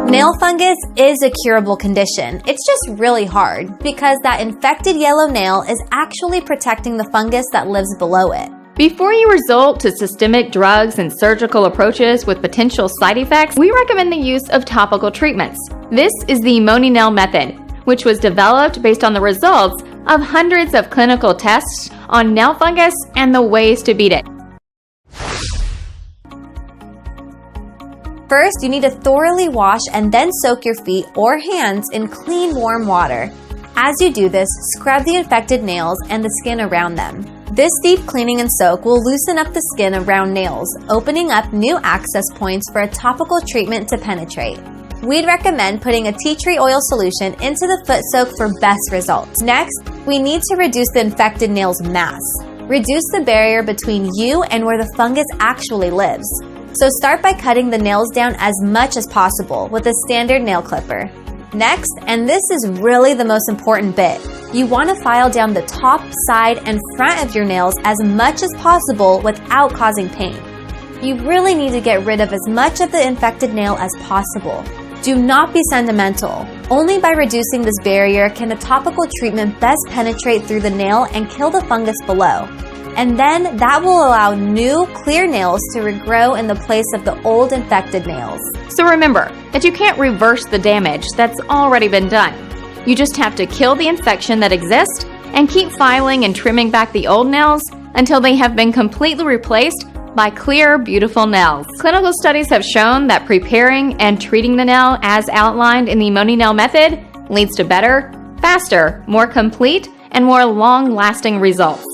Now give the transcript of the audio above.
Nail fungus is a curable condition. It's just really hard because that infected yellow nail is actually protecting the fungus that lives below it. Before you resort to systemic drugs and surgical approaches with potential side effects, we recommend the use of topical treatments. This is the EmoniNail method, which was developed based on the results of hundreds of clinical tests on nail fungus and the ways to beat it. First, you need to thoroughly wash and then soak your feet or hands in clean, warm water. As you do this, scrub the infected nails and the skin around them. This deep cleaning and soak will loosen up the skin around nails, opening up new access points for a topical treatment to penetrate. We'd recommend putting a tea tree oil solution into the foot soak for best results. Next, we need to reduce the infected nail's mass. Reduce the barrier between you and where the fungus actually lives. So start by cutting the nails down as much as possible with a standard nail clipper. Next, and this is really the most important bit, you want to file down the top, side, and front of your nails as much as possible without causing pain. You really need to get rid of as much of the infected nail as possible. Do not be sentimental. Only by reducing this barrier can a topical treatment best penetrate through the nail and kill the fungus below. And then that will allow new, clear nails to regrow in the place of the old infected nails. So remember that you can't reverse the damage that's already been done. You just have to kill the infection that exists and keep filing and trimming back the old nails until they have been completely replaced by clear, beautiful nails. Clinical studies have shown that preparing and treating the nail as outlined in the EmoniNail method leads to better, faster, more complete, and more long-lasting results.